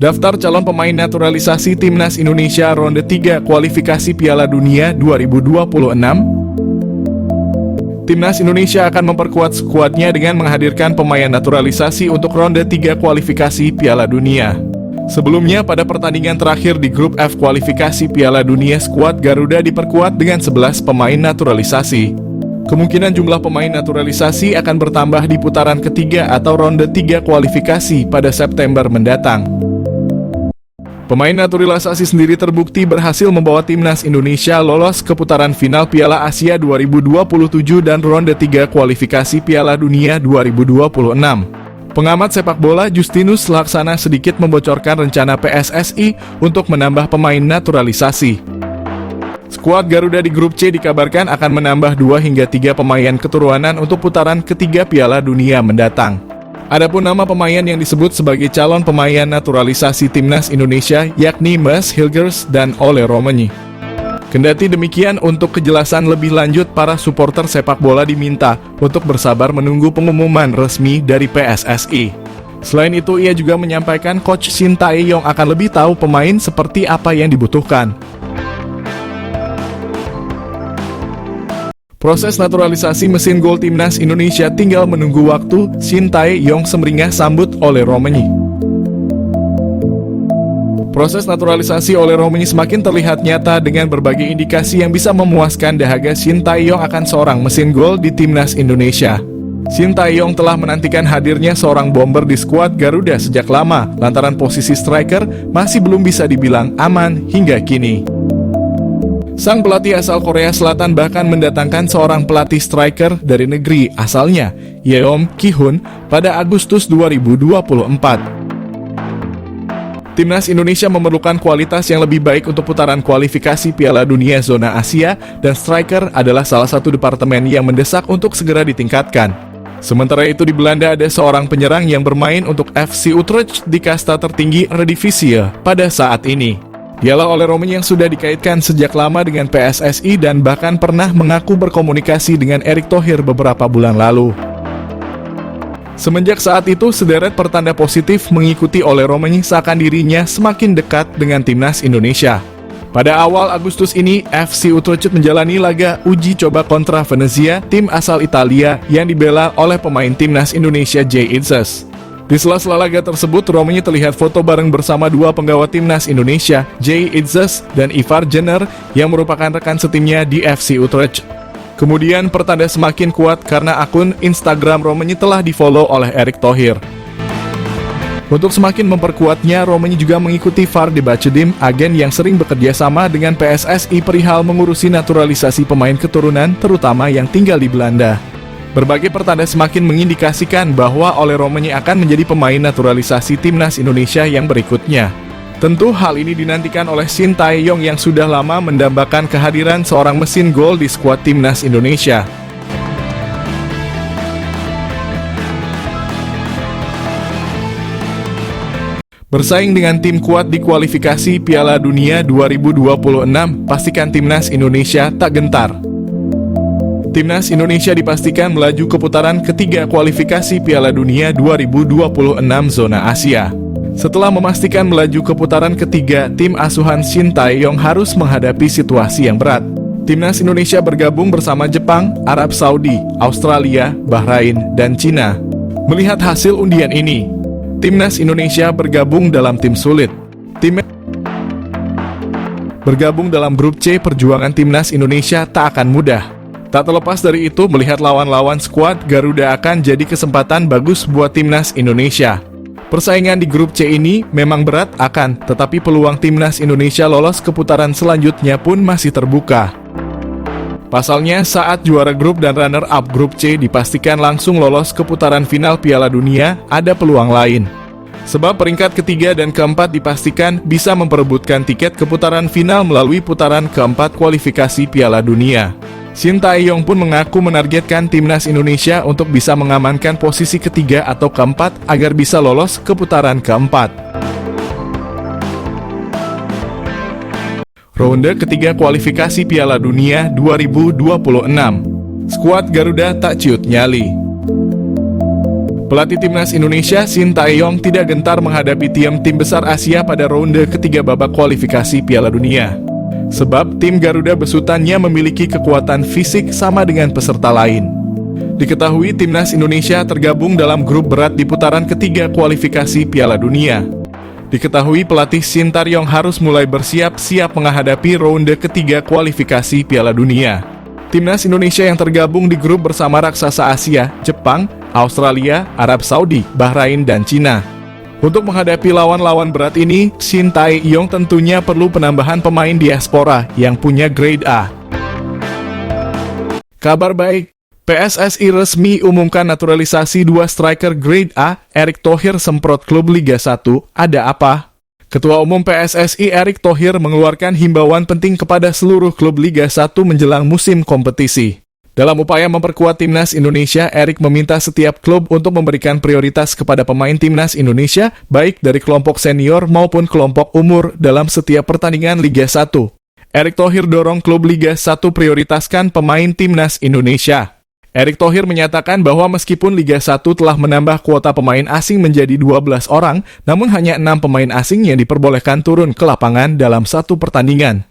Daftar calon pemain naturalisasi Timnas Indonesia ronde 3 kualifikasi Piala Dunia 2026. Timnas Indonesia akan memperkuat skuadnya dengan menghadirkan pemain naturalisasi untuk ronde 3 kualifikasi Piala Dunia. Sebelumnya, pada pertandingan terakhir di grup F kualifikasi Piala Dunia, skuad Garuda diperkuat dengan 11 pemain naturalisasi. Kemungkinan jumlah pemain naturalisasi akan bertambah di putaran ketiga atau ronde 3 kualifikasi pada September mendatang. Pemain naturalisasi sendiri terbukti berhasil membawa Timnas Indonesia lolos ke putaran final Piala Asia 2027 dan ronde 3 kualifikasi Piala Dunia 2026. Pengamat sepak bola Justinus Laksana sedikit membocorkan rencana PSSI untuk menambah pemain naturalisasi. Skuad Garuda di grup C dikabarkan akan menambah 2 hingga 3 pemain keturunan untuk putaran ketiga Piala Dunia mendatang. Adapun nama pemain yang disebut sebagai calon pemain naturalisasi Timnas Indonesia yakni Mads Hilgers dan Ole Roemeny. Kendati demikian, untuk kejelasan lebih lanjut para supporter sepak bola diminta untuk bersabar menunggu pengumuman resmi dari PSSI. Selain itu, ia juga menyampaikan Coach Shin Tae-yong akan lebih tahu pemain seperti apa yang dibutuhkan. Proses naturalisasi mesin gol Timnas Indonesia tinggal menunggu waktu. Shin Tae-yong semeringah sambut Ole Roemeny. Proses naturalisasi Ole Roemeny semakin terlihat nyata dengan berbagai indikasi yang bisa memuaskan dahaga Shin Tae-yong akan seorang mesin gol di Timnas Indonesia. Shin Tae-yong telah menantikan hadirnya seorang bomber di skuad Garuda sejak lama, lantaran posisi striker masih belum bisa dibilang aman hingga kini. Sang pelatih asal Korea Selatan bahkan mendatangkan seorang pelatih striker dari negeri asalnya, Yeom Ki-hun, pada Agustus 2024. Timnas Indonesia memerlukan kualitas yang lebih baik untuk putaran kualifikasi Piala Dunia zona Asia, dan striker adalah salah satu departemen yang mendesak untuk segera ditingkatkan. Sementara itu di Belanda ada seorang penyerang yang bermain untuk FC Utrecht di kasta tertinggi Eredivisie pada saat ini. Dialah Ole Roemeny yang sudah dikaitkan sejak lama dengan PSSI dan bahkan pernah mengaku berkomunikasi dengan Erick Thohir beberapa bulan lalu. Semenjak saat itu, sederet pertanda positif mengikuti Ole Roemeny seakan dirinya semakin dekat dengan Timnas Indonesia. Pada awal Agustus ini, FC Utrecht menjalani laga uji coba kontra Venezia, tim asal Italia yang dibela oleh pemain Timnas Indonesia Jay Itzes. Di sela-sela laga tersebut, Roemeny terlihat foto bareng bersama dua penggawa Timnas Indonesia, Jay Itzes dan Ivar Jenner, yang merupakan rekan setimnya di FC Utrecht. Kemudian pertanda semakin kuat karena akun Instagram Roemeny telah di-follow oleh Erick Thohir. Untuk semakin memperkuatnya, Roemeny juga mengikuti Vardy Bachedim, agen yang sering bekerja sama dengan PSSI perihal mengurusi naturalisasi pemain keturunan, terutama yang tinggal di Belanda. Berbagai pertanda semakin mengindikasikan bahwa Ole Roemeny akan menjadi pemain naturalisasi Timnas Indonesia yang berikutnya. Tentu hal ini dinantikan oleh Shin Tae-yong yang sudah lama mendambakan kehadiran seorang mesin gol di skuad Timnas Indonesia. Bersaing dengan tim kuat di kualifikasi Piala Dunia 2026, pastikan Timnas Indonesia tak gentar. Timnas Indonesia dipastikan melaju ke putaran ketiga kualifikasi Piala Dunia 2026 zona Asia. Setelah memastikan melaju ke putaran ketiga, tim asuhan Shin Tae-yong harus menghadapi situasi yang berat. Timnas Indonesia bergabung bersama Jepang, Arab Saudi, Australia, Bahrain, dan Cina. Melihat hasil undian ini, Timnas Indonesia bergabung dalam tim sulit. Bergabung dalam grup C, perjuangan Timnas Indonesia tak akan mudah. Tak terlepas dari itu, melihat lawan-lawan skuad Garuda akan jadi kesempatan bagus buat Timnas Indonesia. Persaingan di grup C ini memang berat tetapi peluang Timnas Indonesia lolos ke putaran selanjutnya pun masih terbuka. Pasalnya, saat juara grup dan runner-up grup C dipastikan langsung lolos ke putaran final Piala Dunia, ada peluang lain. Sebab peringkat ketiga dan keempat dipastikan bisa memperebutkan tiket ke putaran final melalui putaran keempat kualifikasi Piala Dunia. Shin Tae-yong pun mengaku menargetkan Timnas Indonesia untuk bisa mengamankan posisi ketiga atau keempat agar bisa lolos ke putaran keempat. Ronde ketiga kualifikasi Piala Dunia 2026. Skuad Garuda tak ciut nyali. Pelatih timnas Indonesia Shin Tae-yong tidak gentar menghadapi tim besar Asia pada ronde ketiga babak kualifikasi Piala Dunia. Sebab tim Garuda besutannya memiliki kekuatan fisik sama dengan peserta lain. Diketahui timnas Indonesia tergabung dalam grup berat di putaran ketiga kualifikasi Piala Dunia. Diketahui pelatih Shin Tae-yong harus mulai bersiap-siap menghadapi ronde ketiga kualifikasi Piala Dunia. Timnas Indonesia yang tergabung di grup bersama raksasa Asia, Jepang, Australia, Arab Saudi, Bahrain, dan Cina. Untuk menghadapi lawan-lawan berat ini, Shin Tae-yong tentunya perlu penambahan pemain diaspora yang punya grade A. Kabar baik, PSSI resmi umumkan naturalisasi 2 striker grade A, Erick Thohir semprot klub Liga 1, ada apa? Ketua Umum PSSI Erick Thohir mengeluarkan himbauan penting kepada seluruh klub Liga 1 menjelang musim kompetisi. Dalam upaya memperkuat timnas Indonesia, Erick meminta setiap klub untuk memberikan prioritas kepada pemain timnas Indonesia, baik dari kelompok senior maupun kelompok umur dalam setiap pertandingan Liga 1. Erick Thohir dorong klub Liga 1 prioritaskan pemain timnas Indonesia. Erick Thohir menyatakan bahwa meskipun Liga 1 telah menambah kuota pemain asing menjadi 12 orang, namun hanya 6 pemain asing yang diperbolehkan turun ke lapangan dalam satu pertandingan.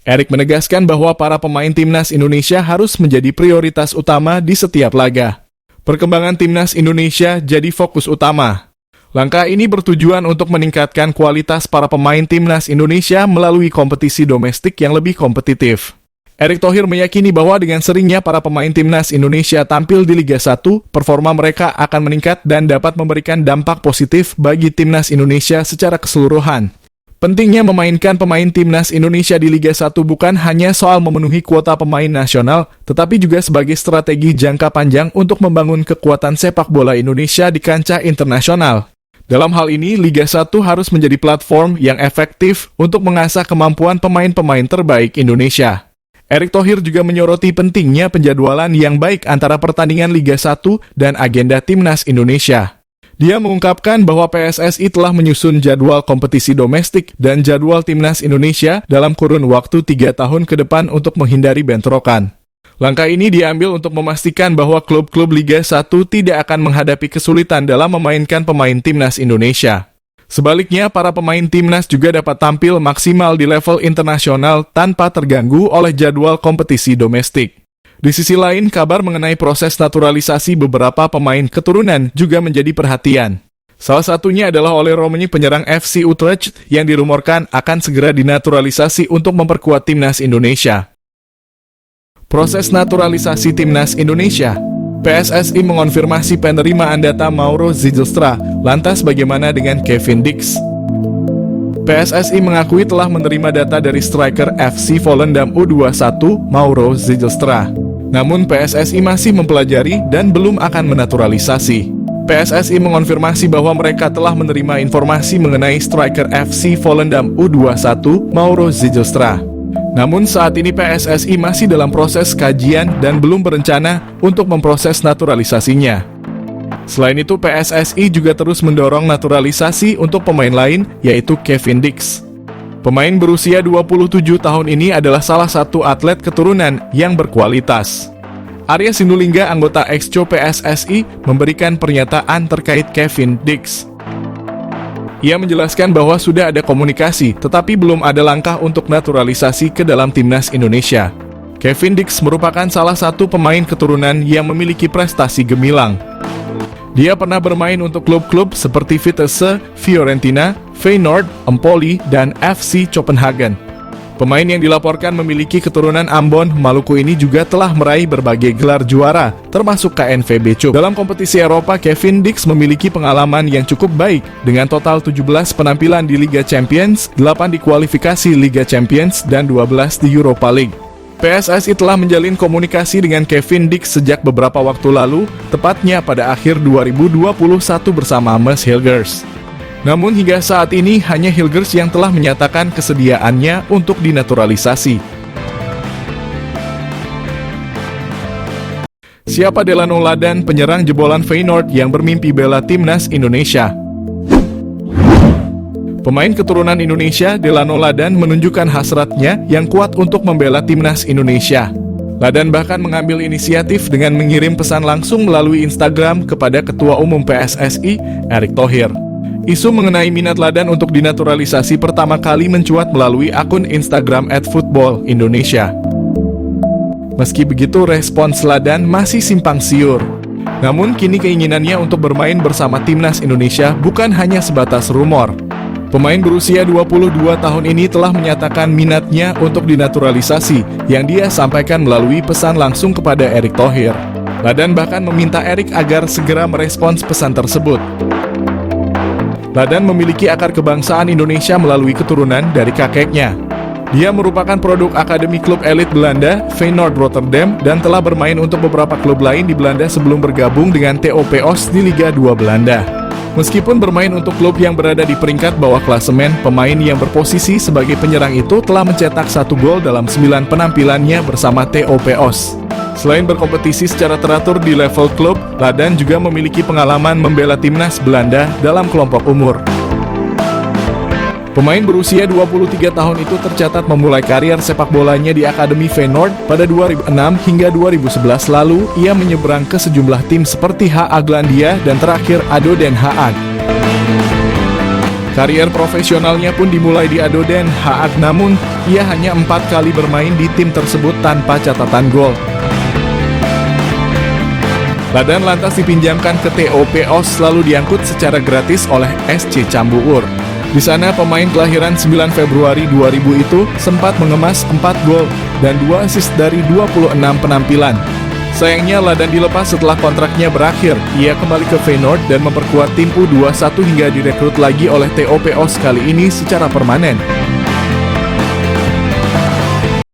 Erick menegaskan bahwa para pemain timnas Indonesia harus menjadi prioritas utama di setiap laga. Perkembangan timnas Indonesia jadi fokus utama. Langkah ini bertujuan untuk meningkatkan kualitas para pemain timnas Indonesia melalui kompetisi domestik yang lebih kompetitif. Erick Thohir meyakini bahwa dengan seringnya para pemain timnas Indonesia tampil di Liga 1, performa mereka akan meningkat dan dapat memberikan dampak positif bagi timnas Indonesia secara keseluruhan. Pentingnya memainkan pemain timnas Indonesia di Liga 1 bukan hanya soal memenuhi kuota pemain nasional, tetapi juga sebagai strategi jangka panjang untuk membangun kekuatan sepak bola Indonesia di kancah internasional. Dalam hal ini, Liga 1 harus menjadi platform yang efektif untuk mengasah kemampuan pemain-pemain terbaik Indonesia. Erick Thohir juga menyoroti pentingnya penjadwalan yang baik antara pertandingan Liga 1 dan agenda timnas Indonesia. Dia mengungkapkan bahwa PSSI telah menyusun jadwal kompetisi domestik dan jadwal timnas Indonesia dalam kurun waktu 3 tahun ke depan untuk menghindari bentrokan. Langkah ini diambil untuk memastikan bahwa klub-klub Liga 1 tidak akan menghadapi kesulitan dalam memainkan pemain timnas Indonesia. Sebaliknya, para pemain timnas juga dapat tampil maksimal di level internasional tanpa terganggu oleh jadwal kompetisi domestik. Di sisi lain, kabar mengenai proses naturalisasi beberapa pemain keturunan juga menjadi perhatian. Salah satunya adalah Oleh Romani, penyerang FC Utrecht yang dirumorkan akan segera dinaturalisasi untuk memperkuat timnas Indonesia. Proses naturalisasi timnas Indonesia. PSSI mengonfirmasi penerimaan data Mauro Zijlstra. Lantas bagaimana dengan Kevin Dix? PSSI mengakui telah menerima data dari striker FC Volendam U21 Mauro Zijlstra. Namun PSSI masih mempelajari dan belum akan menaturalisasi. PSSI mengonfirmasi bahwa mereka telah menerima informasi mengenai striker FC Volendam U21 Mauro Zijlstra. Namun saat ini PSSI masih dalam proses kajian dan belum berencana untuk memproses naturalisasinya. Selain itu, PSSI juga terus mendorong naturalisasi untuk pemain lain, yaitu Kevin Dix. Pemain berusia 27 tahun ini adalah salah satu atlet keturunan yang berkualitas. Arya Sinulinga, anggota Exco PSSI, memberikan pernyataan terkait Kevin Dix. Ia menjelaskan bahwa sudah ada komunikasi, tetapi belum ada langkah untuk naturalisasi ke dalam timnas Indonesia. Kevin Dix merupakan salah satu pemain keturunan yang memiliki prestasi gemilang. Dia pernah bermain untuk klub-klub seperti Vitesse, Fiorentina, Feyenoord, Empoli, dan FC Copenhagen. Pemain yang dilaporkan memiliki keturunan Ambon, Maluku ini juga telah meraih berbagai gelar juara, termasuk KNVB Cup. Dalam kompetisi Eropa, Kevin Dix memiliki pengalaman yang cukup baik, dengan total 17 penampilan di Liga Champions, 8 di kualifikasi Liga Champions, dan 12 di Europa League. PSSI telah menjalin komunikasi dengan Kevin Dix sejak beberapa waktu lalu, tepatnya pada akhir 2021 bersama Mads Hilgers. Namun hingga saat ini hanya Hilgers yang telah menyatakan kesediaannya untuk dinaturalisasi. Siapa Delano Ladan, penyerang jebolan Feyenoord yang bermimpi bela timnas Indonesia? Pemain keturunan Indonesia, Delano Ladan, menunjukkan hasratnya yang kuat untuk membela timnas Indonesia. Ladan bahkan mengambil inisiatif dengan mengirim pesan langsung melalui Instagram kepada Ketua Umum PSSI, Erick Thohir. Isu mengenai minat Ladan untuk dinaturalisasi pertama kali mencuat melalui akun Instagram @footballindonesia. Meski begitu, respons Ladan masih simpang siur. Namun kini keinginannya untuk bermain bersama timnas Indonesia bukan hanya sebatas rumor. Pemain berusia 22 tahun ini telah menyatakan minatnya untuk dinaturalisasi yang dia sampaikan melalui pesan langsung kepada Erick Thohir. Ladan bahkan meminta Erick agar segera merespons pesan tersebut. Ladan memiliki akar kebangsaan Indonesia melalui keturunan dari kakeknya. Dia merupakan produk akademi klub elit Belanda, Feyenoord Rotterdam, dan telah bermain untuk beberapa klub lain di Belanda sebelum bergabung dengan TOP Os di Liga 2 Belanda. Meskipun bermain untuk klub yang berada di peringkat bawah klasemen, pemain yang berposisi sebagai penyerang itu telah mencetak 1 gol dalam 9 penampilannya bersama TOP Os. Selain berkompetisi secara teratur di level klub, Ladan juga memiliki pengalaman membela timnas Belanda dalam kelompok umur. Pemain berusia 23 tahun itu tercatat memulai karier sepak bolanya di Akademi Feyenoord pada 2006 hingga 2011 lalu ia menyeberang ke sejumlah tim seperti HA Glandia dan terakhir ADO Den Haag. Karier profesionalnya pun dimulai di ADO Den Haag, namun ia hanya 4 kali bermain di tim tersebut tanpa catatan gol. Ladan lantas dipinjamkan ke TOP Os lalu diangkut secara gratis oleh SC Cambuur. Di sana pemain kelahiran 9 Februari 2000 itu sempat mengemas 4 gol dan 2 assist dari 26 penampilan. Sayangnya Ladan dilepas setelah kontraknya berakhir. Ia kembali ke Feyenoord dan memperkuat tim U21 hingga direkrut lagi oleh TOP Os kali ini secara permanen.